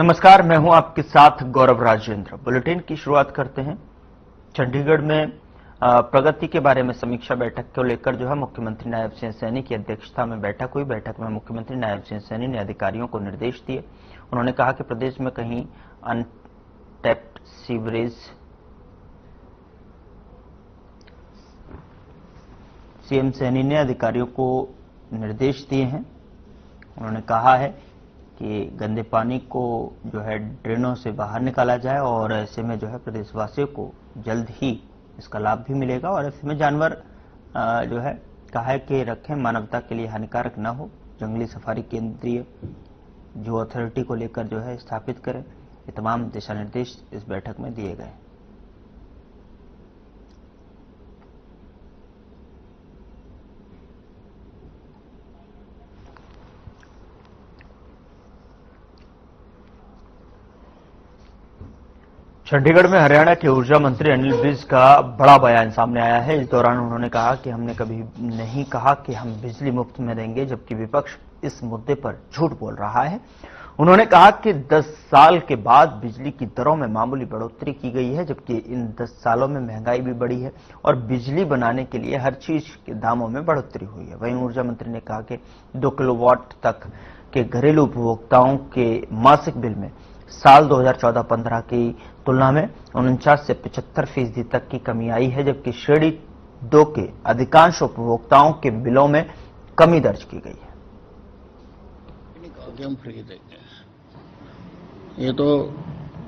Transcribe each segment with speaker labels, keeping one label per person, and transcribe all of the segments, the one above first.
Speaker 1: नमस्कार, मैं हूं आपके साथ गौरव राजेंद्र। बुलेटिन की शुरुआत करते हैं। चंडीगढ़ में प्रगति के बारे में समीक्षा बैठक को लेकर जो है मुख्यमंत्री नायब सिंह सैनी की अध्यक्षता में बैठक हुई। बैठक में मुख्यमंत्री नायब सिंह सैनी ने अधिकारियों को निर्देश दिए। उन्होंने कहा कि प्रदेश में कहीं अनटैप्ड सीवरेज सीएम सैनी ने अधिकारियों को निर्देश दिए हैं। उन्होंने कहा है कि गंदे पानी को जो है ड्रेनों से बाहर निकाला जाए और ऐसे में जो है प्रदेशवासियों को जल्द ही इसका लाभ भी मिलेगा। और ऐसे में जानवर जो है कहा है कि रखें, मानवता के लिए हानिकारक न हो। जंगली सफारी केंद्रीय जो अथॉरिटी को लेकर जो है स्थापित करें। ये तमाम दिशा निर्देश इस बैठक में दिए गए। चंडीगढ़ में हरियाणा के ऊर्जा मंत्री अनिल विज का बड़ा बयान सामने आया है। इस दौरान उन्होंने कहा कि हमने कभी नहीं कहा कि हम बिजली मुफ्त में देंगे, जबकि विपक्ष इस मुद्दे पर झूठ बोल रहा है। उन्होंने कहा कि 10 साल के बाद बिजली की दरों में मामूली बढ़ोतरी की गई है, जबकि इन 10 सालों में महंगाई भी बढ़ी है और बिजली बनाने के लिए हर चीज के दामों में बढ़ोतरी हुई है। वहीं ऊर्जा मंत्री ने कहा कि 2 किलोवाट तक के घरेलू उपभोक्ताओं के मासिक बिल में साल 2014-15 की तुलना में 49 से 75% तक की कमी आई है, जबकि श्रेणी 2 के अधिकांश उपभोक्ताओं के बिलों में कमी दर्ज की गई है।
Speaker 2: हम फ्री देंगे, ये तो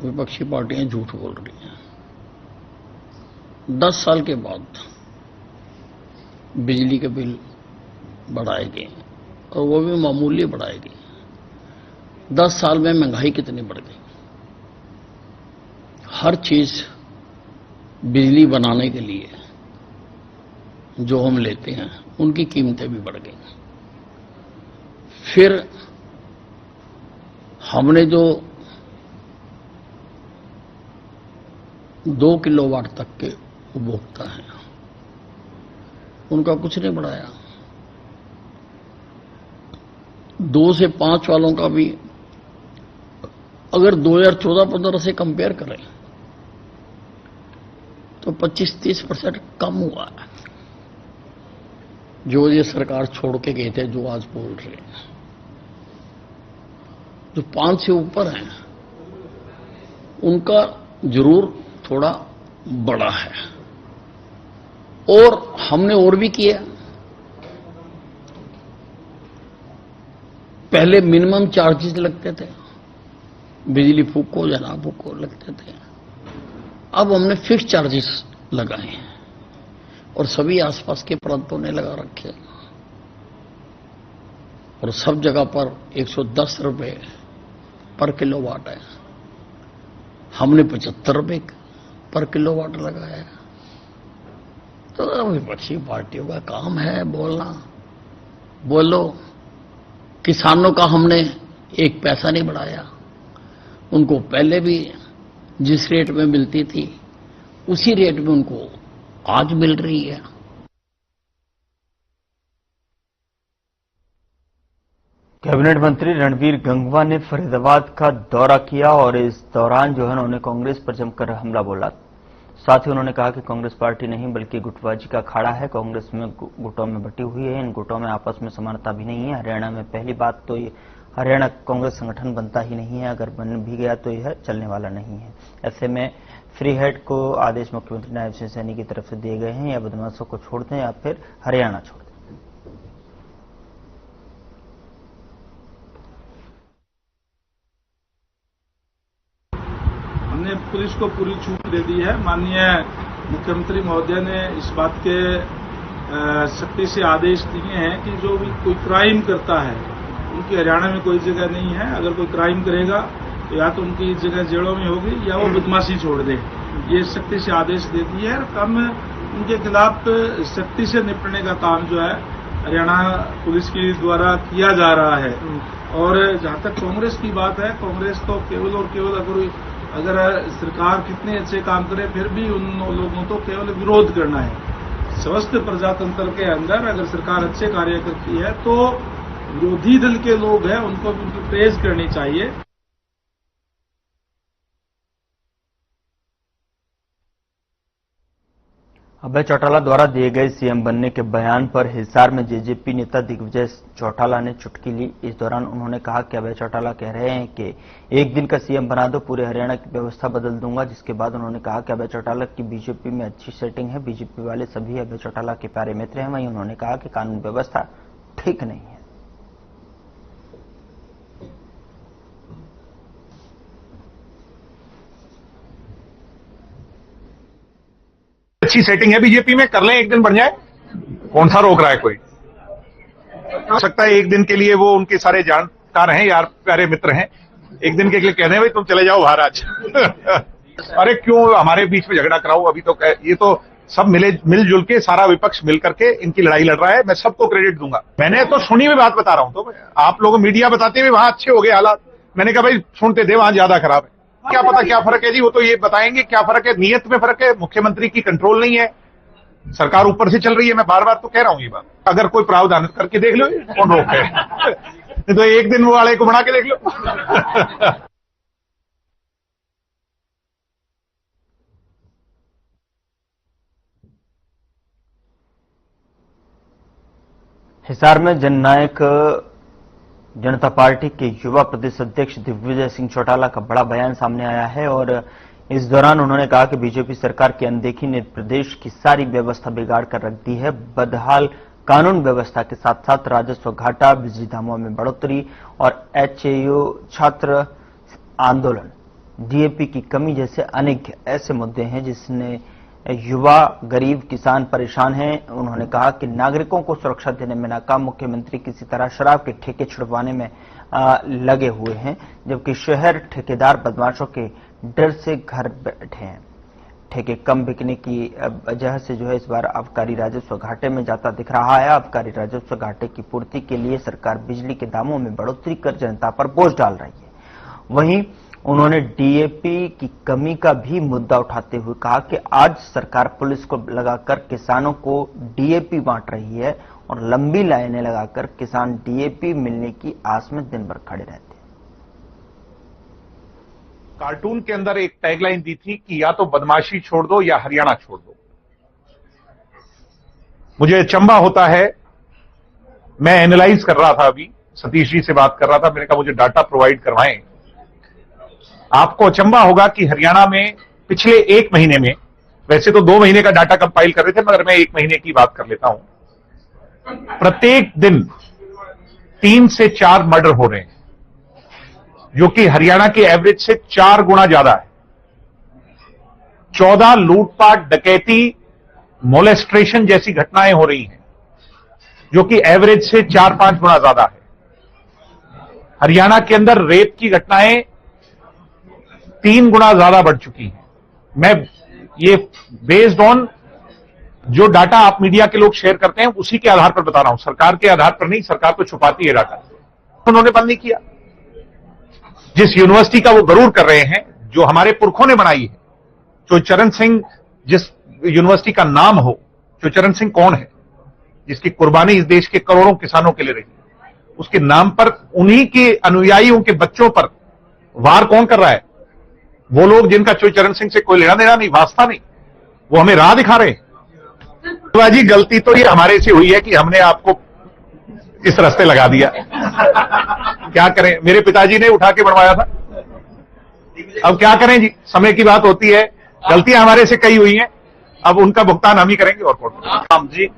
Speaker 2: विपक्षी पार्टियां झूठ बोल रही हैं। 10 साल के बाद बिजली के बिल बढ़ाए गए और वो भी मामूली बढ़ाए गए। 10 साल में महंगाई कितनी बढ़ गई। हर चीज बिजली बनाने के लिए जो हम लेते हैं उनकी कीमतें भी बढ़ गई। फिर हमने जो 2 किलोवाट तक के उपभोक्ता हैं उनका कुछ नहीं बढ़ाया। 2 से 5 वालों का भी अगर 2014-15 से कंपेयर करें तो 25-30% कम हुआ है। जो ये सरकार छोड़ के गए थे, जो आज बोल रहे हैं, जो 5 से ऊपर हैं उनका जरूर थोड़ा बड़ा है। और हमने और भी किया। पहले मिनिमम चार्जेस लगते थे, बिजली फूको या ना फूको लगते थे। अब हमने फिक्स चार्जेस लगाए हैं और सभी आसपास के प्रांतों ने लगा रखे हैं और सब जगह पर 110 रुपए पर किलोवाट है। हमने 75 रुपए पर किलोवाट लगाया है। तो विपक्षी पार्टियों का काम है बोलना। बोलो, किसानों का हमने 1 पैसा नहीं बढ़ाया। उनको पहले भी जिस रेट में मिलती थी उसी रेट में उनको आज मिल रही है।
Speaker 1: कैबिनेट मंत्री रणवीर गंगवा ने फरीदाबाद का दौरा किया और इस दौरान जो है उन्होंने कांग्रेस पर जमकर हमला बोला। साथ ही उन्होंने कहा कि कांग्रेस पार्टी नहीं बल्कि गुटबाजी का अखाड़ा है। कांग्रेस में गुटों में बटी हुई है। इन गुटों में आपस में समानता भी नहीं है। हरियाणा में पहली बात तो ये हरियाणा कांग्रेस संगठन बनता ही नहीं है। अगर बन भी गया तो यह चलने वाला नहीं है। ऐसे में फ्री हेड को आदेश मुख्यमंत्री नायब सिंह सैनी की तरफ से दिए गए हैं, या बदमाशों को छोड़ दें या फिर हरियाणा छोड़ दें।
Speaker 3: हमने पुलिस को पूरी छूट दे दी है। माननीय मुख्यमंत्री महोदय ने इस बात के सख्ती से आदेश दिए हैं कि जो भी कोई क्राइम करता है उनकी हरियाणा में कोई जगह नहीं है। अगर कोई क्राइम करेगा तो या तो उनकी जगह जेलों में होगी या वो बदमाशी छोड़ दे। ये सख्ती से आदेश दे दिए है। कम उनके खिलाफ सख्ती से निपटने का काम जो है हरियाणा पुलिस के द्वारा किया जा रहा है। और जहां तक कांग्रेस की बात है, कांग्रेस तो केवल और केवल अगर सरकार कितने अच्छे काम करे फिर भी उन लोगों को केवल विरोध करना है। स्वस्थ प्रजातंत्र के अंदर अगर सरकार अच्छे कार्य करती है तो विरोधी दल के लोग हैं उनको भी उनकी प्रेज करनी चाहिए।
Speaker 1: अभय चौटाला द्वारा दिए गए सीएम बनने के बयान पर हिसार में जेजेपी नेता दिग्विजय चौटाला ने चुटकी ली। इस दौरान उन्होंने कहा कि अभय चौटाला कह रहे हैं कि एक दिन का सीएम बना दो, पूरे हरियाणा की व्यवस्था बदल दूंगा। जिसके बाद उन्होंने कहा कि अभय चौटाला की बीजेपी में अच्छी सेटिंग है, बीजेपी वाले सभी अभय चौटाला के प्यारे मित्र हैं। वहीं उन्होंने कहा कि कानून व्यवस्था ठीक नहीं है।
Speaker 4: अच्छी सेटिंग है बीजेपी में, कर लें, एक दिन बन जाए, कौन सा रोक रहा है कोई। हो सकता है एक दिन के लिए वो उनके सारे जानकार हैं, यार प्यारे मित्र हैं, एक दिन के लिए कह दें भाई तुम चले जाओ बाहर आज। अरे क्यों हमारे बीच में झगड़ा कराओ, अभी तो ये तो सब मिलजुल के सारा विपक्ष मिल करके इनकी लड़ाई लड़ रहा है, मैं सबको क्रेडिट दूंगा। मैंने तो सुनी हुई बात बता रहा हूं, तो आप लोग मीडिया बताते हुए वहां अच्छे हो गए हालात, मैंने कहा भाई सुनते थे वहां ज्यादा खराब है। क्या पता क्या फर्क है जी, वो तो ये बताएंगे क्या फर्क है, नियत में फर्क है, मुख्यमंत्री की कंट्रोल नहीं है, सरकार ऊपर से चल रही है। मैं बार बार तो कह रहा हूं ये बात, अगर कोई प्रावधान करके देख लो, कौन रोक है। तो एक दिन वो वाले को बना के देख लो।
Speaker 1: हिसार में जननायक जनता पार्टी के युवा प्रदेश अध्यक्ष दिग्विजय सिंह चौटाला का बड़ा बयान सामने आया है और इस दौरान उन्होंने कहा कि बीजेपी सरकार की अनदेखी ने प्रदेश की सारी व्यवस्था बिगाड़ कर रख दी है। बदहाल कानून व्यवस्था के साथ साथ राजस्व घाटा, बिजली दामों में बढ़ोतरी और एचएयू छात्र आंदोलन, डीएपी की कमी जैसे अनेक ऐसे मुद्दे हैं जिसने युवा, गरीब, किसान परेशान हैं। उन्होंने कहा कि नागरिकों को सुरक्षा देने में नाकाम मुख्यमंत्री किसी तरह शराब के ठेके छुड़वाने में लगे हुए हैं, जबकि शहर ठेकेदार बदमाशों के डर से घर बैठे हैं। ठेके कम बिकने की वजह से जो है इस बार आबकारी राजस्व घाटे में जाता दिख रहा है। आबकारी राजस्व घाटे की पूर्ति के लिए सरकार बिजली के दामों में बढ़ोतरी कर जनता पर बोझ डाल रही है। वहीं उन्होंने डीएपी की कमी का भी मुद्दा उठाते हुए कहा कि आज सरकार पुलिस को लगाकर किसानों को डीएपी बांट रही है और लंबी लाइनें लगाकर किसान डीएपी मिलने की आस में दिन भर खड़े रहते हैं।
Speaker 4: कार्टून के अंदर एक टैगलाइन दी थी कि या तो बदमाशी छोड़ दो या हरियाणा छोड़ दो। मुझे अचंभा होता है, मैं एनालाइज कर रहा था, अभी सतीश जी से बात कर रहा था, मैंने कहा मुझे डाटा प्रोवाइड करवाएं। आपको अचंभा होगा कि हरियाणा में पिछले एक महीने में, वैसे तो 2 महीने का डाटा कंपाइल कर रहे थे मगर मैं 1 महीने की बात कर लेता हूं, प्रत्येक दिन 3 से 4 मर्डर हो रहे हैं, जो कि हरियाणा के एवरेज से 4 गुना ज्यादा है। 14 लूटपाट, डकैती, मोलेस्ट्रेशन जैसी घटनाएं हो रही हैं, जो कि एवरेज से 4-5 गुना ज्यादा है। हरियाणा के अंदर रेप की घटनाएं 3 गुना ज्यादा बढ़ चुकी हैं। मैं ये बेस्ड ऑन जो डाटा आप मीडिया के लोग शेयर करते हैं उसी के आधार पर बता रहा हूं, सरकार के आधार पर नहीं, सरकार तो छुपाती है डाटा। उन्होंने बंद नहीं किया। जिस यूनिवर्सिटी का वो गरूर कर रहे हैं, जो हमारे पुरखों ने बनाई है, चोचरण सिंह, जिस यूनिवर्सिटी का नाम हो, चोचरण सिंह कौन है, जिसकी कुर्बानी इस देश के करोड़ों किसानों के लिए रही, उसके नाम पर उन्हीं के अनुयायियों के बच्चों पर वार कौन कर रहा है? वो लोग जिनका चोचरण सिंह से कोई लेना देना नहीं, वास्ता नहीं, वो हमें राह दिखा रहे हैं। जी गलती तो ये हमारे से हुई है कि हमने आपको इस रास्ते लगा दिया। क्या करें, मेरे पिताजी ने उठा के बनवाया था, अब क्या करें जी, समय की बात होती है, गलतियां हमारे से कई हुई हैं, अब उनका भुगतान हम ही करेंगे और कौन।
Speaker 5: हम जी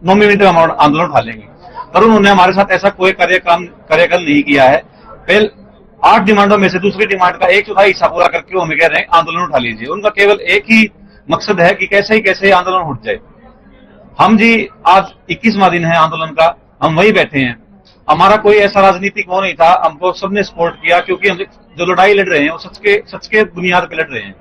Speaker 5: 9 मिनट का आंदोलन उठा लेंगे, पर उन्होंने हमारे साथ ऐसा कोई कार्यकाल नहीं किया है। पहले 8 डिमांडों में से दूसरी डिमांड का 1/4 हिस्सा पूरा करके वो हमें कह रहे हैं आंदोलन उठा लीजिए। उनका केवल एक ही मकसद है कि कैसे आंदोलन उठ जाए। हम जी आज 21वां दिन है आंदोलन का, हम वही बैठे हैं। हमारा कोई ऐसा राजनीतिक वो नहीं था, हमको सबने सपोर्ट किया क्योंकि हम जो लड़ाई लड़ रहे हैं वो सच के बुनियाद पे लड़ रहे हैं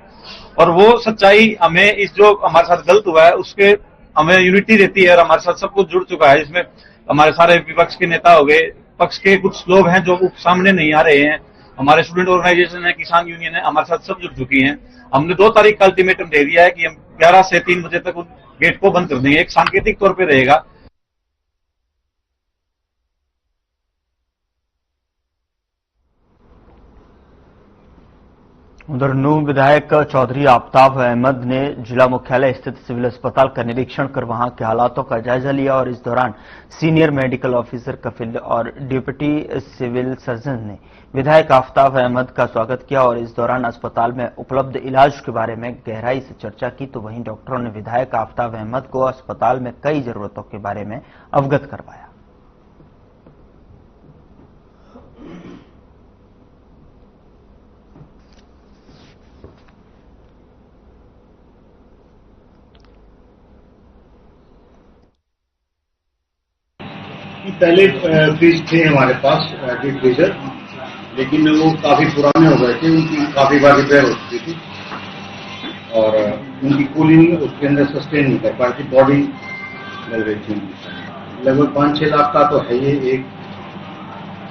Speaker 5: और वो सच्चाई हमें इस जो हमारे साथ गलत हुआ है उसके हमें यूनिटी देती है और हमारे साथ सब कुछ जुड़ चुका है। इसमें हमारे सारे विपक्ष के नेता हो गए, पक्ष के कुछ लोग हैं जो सामने नहीं आ रहे हैं, हमारे स्टूडेंट ऑर्गेनाइजेशन है, किसान यूनियन है, हमारे साथ सब जुड़ चुकी हैं। हमने 2 तारीख का अल्टीमेटम दे दिया है कि हम 11 से 3 बजे तक उस गेट को बंद कर देंगे। एक सांकेतिक तौर पे रहेगा।
Speaker 1: उधर नूंह विधायक चौधरी आफ्ताब अहमद ने जिला मुख्यालय स्थित सिविल अस्पताल का निरीक्षण कर वहां के हालातों का जायजा लिया और इस दौरान सीनियर मेडिकल ऑफिसर कफिल और डिप्टी सिविल सर्जन ने विधायक आफ्ताब अहमद का स्वागत किया और इस दौरान अस्पताल में उपलब्ध इलाज के बारे में गहराई से चर्चा की। तो वहीं डॉक्टरों ने विधायक आफ्ताब अहमद को अस्पताल में कई जरूरतों के बारे में अवगत करवाया।
Speaker 6: पहले फ्रिज थे हमारे पास डीप फ्रीजर, लेकिन वो काफी पुराने हो गए थे, उनकी काफी बार रिपेयर हो चुकी थी और उनकी कूलिंग उसके अंदर सस्टेन नहीं कर पाई थी, बॉडी लग रही थी। लगभग 5-6 लाख का तो है ये। एक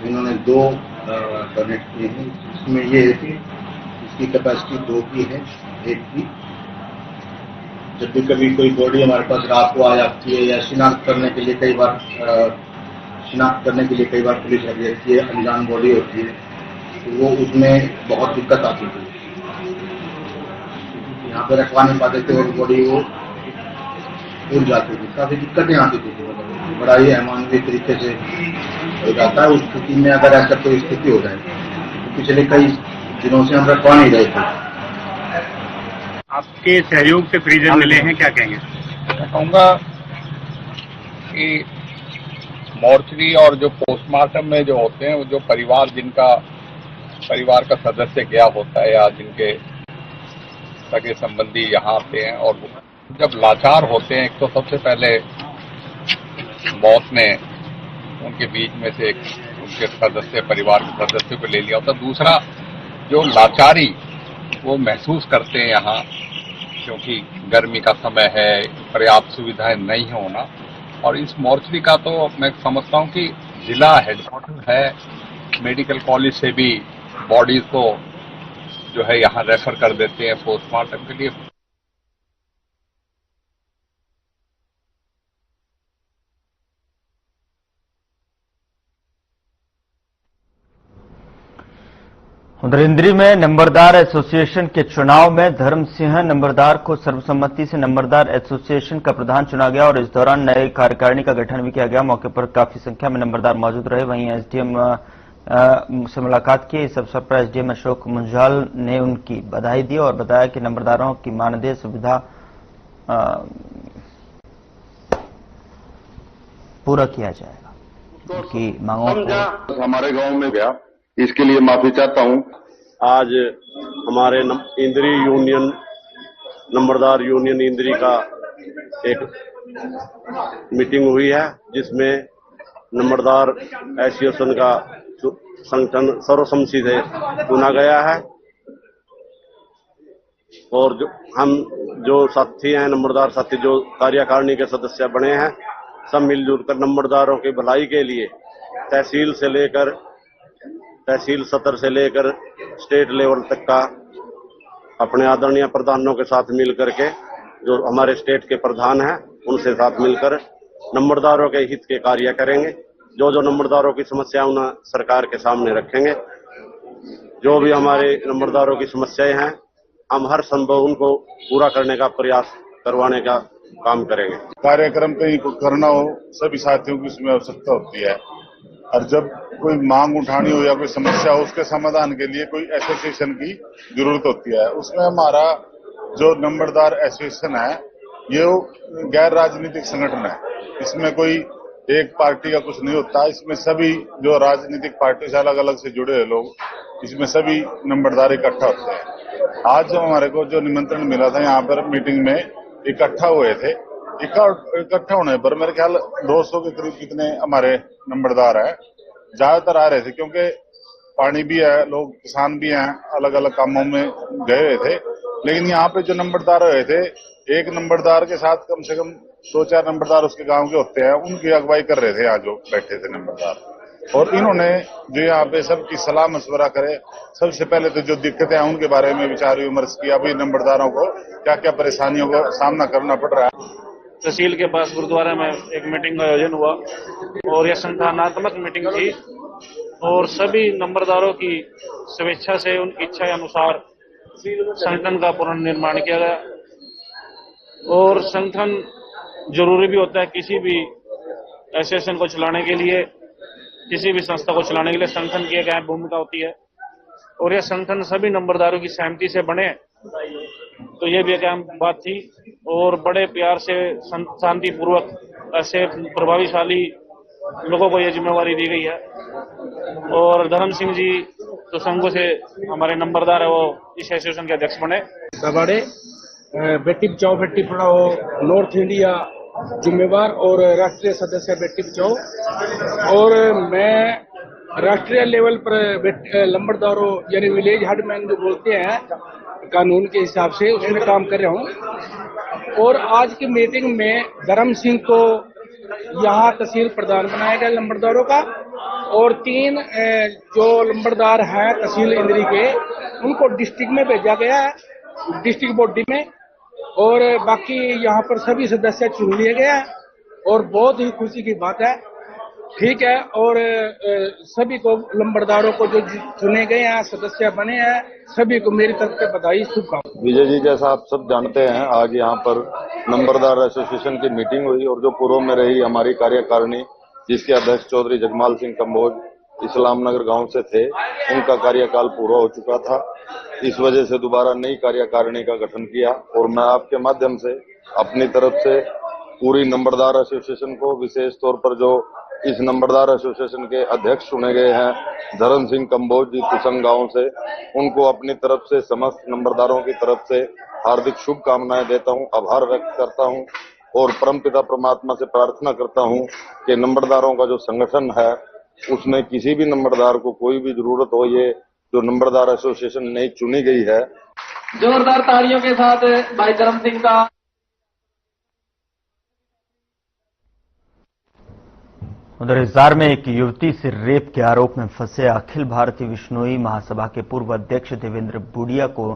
Speaker 6: इन्होंने 2 डोनेट किए हैं, इसमें ये है कि इसकी कैपेसिटी 2 की है, 1 की। जब भी कभी कोई बॉडी हमारे पास रात को आ जाती है या शिनाख्त करने के लिए कई बार पुलिस लग जाती है, अनजान बॉडी होती है, तो वो उसमें बहुत दिक्कत आती थी। यहाँ पे रखवा नहीं पाते थे और बॉडी वो उड़ जाती थी, काफी दिक्कतें आती थी। बड़ा ही अमानवीय तरीके से हो जाता है। उस स्थिति में अगर ऐसा कोई स्थिति हो जाए तो पिछले कई दिनों से हम रखवा नहीं रहे थे।
Speaker 7: आपके सहयोग से फ्रीजर मिले हैं, क्या कहेंगे?
Speaker 8: मैं कहूँगा कि मॉर्चरी और जो पोस्टमार्टम में जो होते हैं, वो जो परिवार का सदस्य गया होता है या जिनके सगे संबंधी यहाँ आते हैं और जब लाचार होते हैं, एक तो सबसे पहले मौत ने उनके बीच में से उनके परिवार के सदस्य को ले लिया होता। दूसरा, जो लाचारी वो महसूस करते हैं यहाँ, क्योंकि गर्मी का समय है, पर्याप्त सुविधाएं नहीं होना। और इस मॉर्चरी का तो मैं समझता हूँ कि जिला हेडक्वार्टर है, मेडिकल कॉलेज से भी बॉडीज को जो है यहाँ रेफर कर देते हैं पोस्टमार्टम के लिए।
Speaker 1: उधर इंद्री में नंबरदार एसोसिएशन के चुनाव में धर्म सिंह नंबरदार को सर्वसम्मति से नंबरदार एसोसिएशन का प्रधान चुना गया और इस दौरान नई कार्यकारिणी का गठन भी किया गया। मौके पर काफी संख्या में नंबरदार मौजूद रहे। वहीं एसडीएम से मुलाकात की। इस अवसर पर एसडीएम अशोक मुंजाल ने उनकी बधाई दी और बताया कि नंबरदारों की मानदेय सुविधा पूरा किया जाएगा। उनकी मांगों को
Speaker 9: हमारे गांव में गया, इसके लिए माफी चाहता हूं।
Speaker 10: आज हमारे इंद्री यूनियन, नंबरदार यूनियन इंद्री का एक मीटिंग हुई है, जिसमें नंबरदार एसोसिएशन का संगठन सर्वसम्मति से चुना गया है और हम जो साथी हैं, नंबरदार साथी जो कार्यकारिणी के सदस्य बने हैं, सब मिलजुल कर नंबरदारों की भलाई के लिए तहसील सतर से लेकर स्टेट लेवल तक का अपने आदरणीय प्रधानों के साथ मिलकर के, जो हमारे स्टेट के प्रधान हैं, उनसे साथ मिलकर नंबरदारों के हित के कार्य करेंगे। जो नंबरदारों की समस्या उन्हें सरकार के सामने रखेंगे। जो भी हमारे नंबरदारों की समस्याएं हैं, हम हर संभव उनको पूरा करने का प्रयास करवाने का काम करेंगे।
Speaker 9: कार्यक्रम कहीं करना हो, सभी साथियों की उसमें आवश्यकता होती है और जब कोई मांग उठानी हो या कोई समस्या हो, उसके समाधान के लिए कोई एसोसिएशन की जरूरत होती है। उसमें हमारा जो नंबरदार एसोसिएशन है, ये गैर राजनीतिक संगठन है। इसमें कोई एक पार्टी का कुछ नहीं होता। इसमें सभी जो राजनीतिक पार्टी से अलग अलग से जुड़े हैं लोग, इसमें सभी नंबरदार इकट्ठा होते हैं। आज जो हमारे को जो निमंत्रण मिला था, यहाँ पर मीटिंग में इकट्ठा हुए थे। इकट्ठा होने पर मेरे ख्याल 200 के करीब कितने हमारे नंबरदार हैं। ज्यादातर आ रहे थे क्योंकि पानी भी है, लोग किसान भी हैं, अलग अलग कामों में गए हुए थे। लेकिन यहाँ पे जो नंबरदार हुए थे, एक नंबरदार के साथ कम से कम 2-4 नंबरदार उसके गांव के होते हैं, उनकी अगुवाई कर रहे थे यहाँ जो बैठे थे नंबरदार। और इन्होंने जो यहाँ पे सबकी सलाह मशवरा करे, सबसे पहले तो जो दिक्कतें हैं उनके बारे में विचार विमर्श किया। अभी नंबरदारों को क्या क्या परेशानियों का सामना करना पड़ रहा है।
Speaker 11: तहसील के पास गुरुद्वारा में एक मीटिंग का आयोजन हुआ और यह संस्थानात्मक मीटिंग थी और सभी नंबरदारों की स्वेच्छा से उनकी इच्छा अनुसार संगठन का पुनर्निर्माण किया गया। और संगठन जरूरी भी होता है, किसी भी एसोसिएशन को चलाने के लिए, किसी भी संस्था को चलाने के लिए संगठन की एक अहम भूमिका होती है। और यह संगठन सभी नंबरदारों की सहमति से बने, तो ये भी एक अहम बात थी। और बड़े प्यार से शांतिपूर्वक ऐसे प्रभावशाली लोगों को यह जिम्मेवारी दी गई है। और धर्म सिंह जी जो संघों से हमारे नंबरदार है, वो इस एसोसिएशन के अध्यक्ष बने।
Speaker 12: दबाड़े बेटी बचाओ बेटी पढ़ाओ नॉर्थ इंडिया जिम्मेवार और राष्ट्रीय सदस्य बेटी बचाओ। और मैं राष्ट्रीय लेवल पर लंबरदारों यानी विलेज हेडमैन जो बोलते हैं कानून के हिसाब से, उसमें काम कर रहा हूँ। और आज की मीटिंग में धर्म सिंह को यहाँ तहसील प्रधान बनाया गया लंबरदारों का, और 3 जो लंबरदार हैं तहसील इंद्री के, उनको डिस्ट्रिक्ट में भेजा गया है, डिस्ट्रिक्ट बॉडी में। और बाकी यहाँ पर सभी सदस्य चुन लिए गए हैं और बहुत ही खुशी की बात है। ठीक है। और सभी को लंबरदारों को जो चुने गए हैं, सदस्य बने हैं, सभी को मेरी तरफ से बधाई, शुभकामनाएं।
Speaker 13: विजय जी, जैसा आप सब जानते हैं, आज यहाँ पर नंबरदार एसोसिएशन की मीटिंग हुई और जो पूर्व में रही हमारी कार्यकारिणी, जिसके अध्यक्ष चौधरी जगमाल सिंह कंबोज इस्लाम नगर गांव से थे, उनका कार्यकाल पूरा हो चुका था। इस वजह से दोबारा नई कार्यकारिणी का गठन किया और मैं आपके माध्यम से अपनी तरफ से पूरी नंबरदार एसोसिएशन को, विशेष तौर पर जो इस नंबरदार एसोसिएशन के अध्यक्ष चुने गए हैं धर्म सिंह कंबोज जी तुसंग गांव से, उनको अपनी तरफ से समस्त नंबरदारों की तरफ से हार्दिक शुभकामनाएं देता हूं, आभार व्यक्त करता हूं और परमपिता परमात्मा से प्रार्थना करता हूं कि नंबरदारों का जो संगठन है उसमें किसी भी नंबरदार को कोई भी जरूरत हो, ये जो नंबरदार एसोसिएशन नई चुनी गई है।
Speaker 14: जोरदार तालियों के साथ भाई धर्म सिंह का।
Speaker 1: उधर हिसार में एक युवती से रेप के आरोप में फंसे अखिल भारतीय विश्नोई महासभा के पूर्व अध्यक्ष देवेंद्र बुडिया को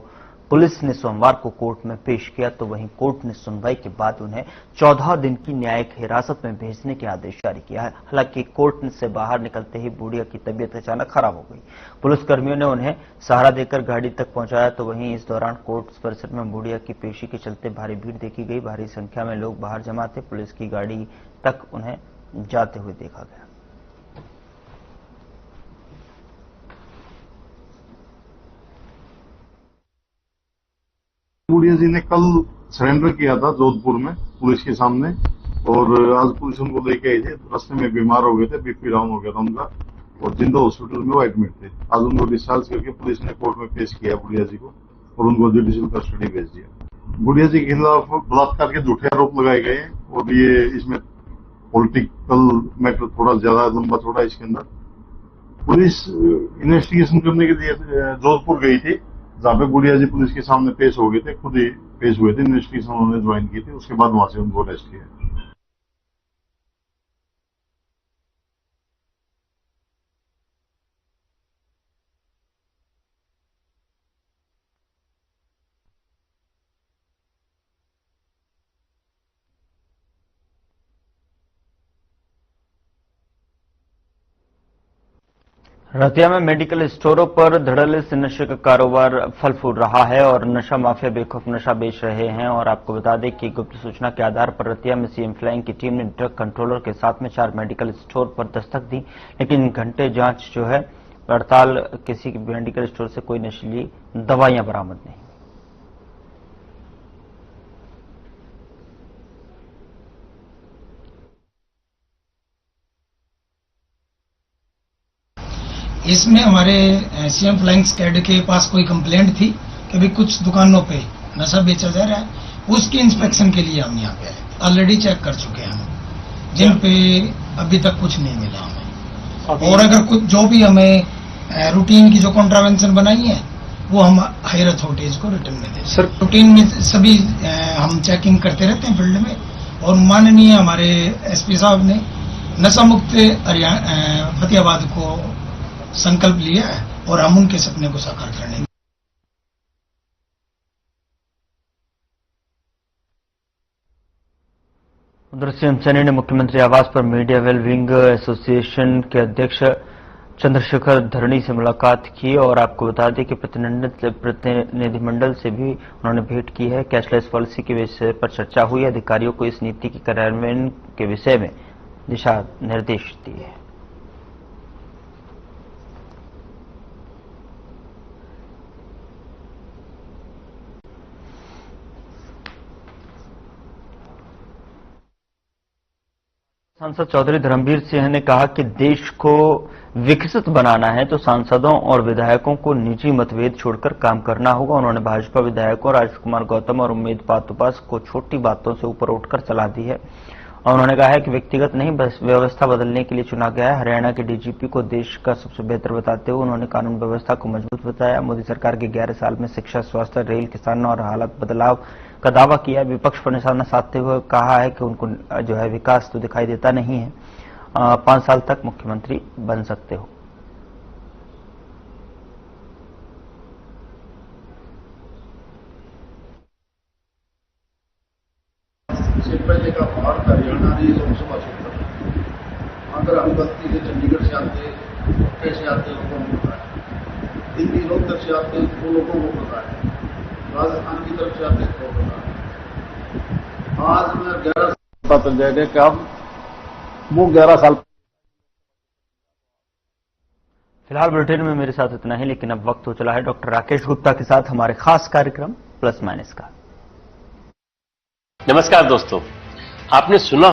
Speaker 1: पुलिस ने सोमवार को कोर्ट में पेश किया, तो वहीं कोर्ट ने सुनवाई के बाद उन्हें 14 दिन की न्यायिक हिरासत में भेजने के आदेश जारी किया है। हालांकि कोर्ट से बाहर निकलते ही बुडिया की तबीयत अचानक खराब हो गई। पुलिसकर्मियों ने उन्हें सहारा देकर गाड़ी तक पहुंचाया, तो वहीं इस दौरान कोर्ट परिसर में बुडिया की पेशी के चलते भारी भीड़ देखी गई। भारी संख्या में लोग बाहर जमा थे। पुलिस की गाड़ी तक उन्हें जाते हुए देखा गया।
Speaker 9: बुडिया जी ने कल सरेंडर किया था जोधपुर में पुलिस के सामने, और आज पुलिस उनको लेके आई थी। रास्ते में बीमार हो गए थे, बीपी डाउन हो गया था उनका, और जिंदा हॉस्पिटल में वो एडमिट थे। आज उनको डिस्चार्ज करके पुलिस ने कोर्ट में पेश किया बुडिया जी को और उनको जुडिशियल कस्टडी भेज दिया। बुडिया जी के खिलाफ बलात्कार के झूठे आरोप लगाए गए हैं और ये इसमें पॉलिटिकल मैटर थोड़ा ज्यादा लंबा चौड़ा। इसके अंदर पुलिस इन्वेस्टिगेशन करने के लिए जोधपुर गई थी, जहां पे बुडिया जी पुलिस के सामने पेश हो गए थे, खुद ही पेश हुए थे। इन्वेस्टिगेशन उन्होंने ज्वाइन की थी, उसके बाद वहां से उनको अरेस्ट किया।
Speaker 1: रतिया में मेडिकल स्टोरों पर धड़ल्ले से नशे का कारोबार फल फूल रहा है और नशा माफिया बेखौफ नशा बेच रहे हैं। और आपको बता दें कि गुप्त सूचना के आधार पर रतिया में सीएम फ्लाइंग की टीम ने ड्रग कंट्रोलर के साथ में 4 मेडिकल स्टोर पर दस्तक दी, लेकिन घंटे जांच जो है पड़ताल किसी मेडिकल स्टोर से कोई नशीली दवाइयां बरामद नहीं।
Speaker 15: इसमें हमारे सीएम फ्लाइंग स्क्वाड के पास कोई कंप्लेंट थी कि अभी कुछ दुकानों पे नशा बेचा जा रहा है, उसकी इंस्पेक्शन के लिए हम यहाँ पे आए। ऑलरेडी चेक कर चुके हैं हम, जिन पे अभी तक कुछ नहीं मिला हमें। और अगर कुछ जो भी हमें रूटीन की जो कॉन्ट्रावेंशन बनाई है वो हम हायर अथॉरिटीज को रिटर्न में दें। सर रूटीन में सभी हम चेकिंग करते रहते हैं फील्ड में, और माननीय हमारे एसपी साहब ने नशा मुक्त फतेहाबाद को संकल्प लिया है और हम उनके सपने को साकार करने।
Speaker 1: उधर सीएम सैनी ने मुख्यमंत्री आवास पर मीडिया वेल विंग एसोसिएशन के अध्यक्ष चंद्रशेखर धरणी से मुलाकात की और आपको बता दें कि प्रतिनिधिमंडल से भी उन्होंने भेंट की है। कैशलेस पॉलिसी के विषय पर चर्चा हुई। अधिकारियों को इस नीति के कार्यान्वयन के विषय में दिशा निर्देश दिए। सांसद चौधरी धर्मवीर सिंह ने कहा कि देश को विकसित बनाना है तो सांसदों और विधायकों को निजी मतभेद छोड़कर काम करना होगा। उन्होंने भाजपा विधायकों राजकुमार गौतम और उम्मेद पातुपास को छोटी बातों से ऊपर उठकर सलाह दी है और उन्होंने कहा है कि व्यक्तिगत नहीं बस व्यवस्था बदलने के लिए चुना गया है। हरियाणा के डीजीपी को देश का सबसे बेहतर बताते हुए उन्होंने कानून व्यवस्था को मजबूत बताया। मोदी सरकार के 11 साल में शिक्षा, स्वास्थ्य, रेल, किसानों और हालत बदलाव का दावा किया। विपक्ष पर निशाना साधते हुए कहा है कि उनको जो है विकास तो दिखाई देता नहीं है। 5 साल तक मुख्यमंत्री बन सकते हो।
Speaker 16: इससे पहले का भारत हरियाणा ने लोकसभा क्षेत्र अगर हम गलती से चंडीगढ़ से आते कैसे आते लोगों को पता है, दिल्ली रोहतक से आते वो लोगों को पता है, राजस्थान की तरफ से आते तो पता है। आज मैं 11 साल पता चल जाएगा कि अब वो 11 साल।
Speaker 1: फिलहाल बुलेटिन में मेरे साथ इतना ही, लेकिन अब वक्त हो चला है डॉक्टर राकेश गुप्ता के साथ हमारे खास कार्यक्रम प्लस माइनस का।
Speaker 17: नमस्कार दोस्तों, आपने सुना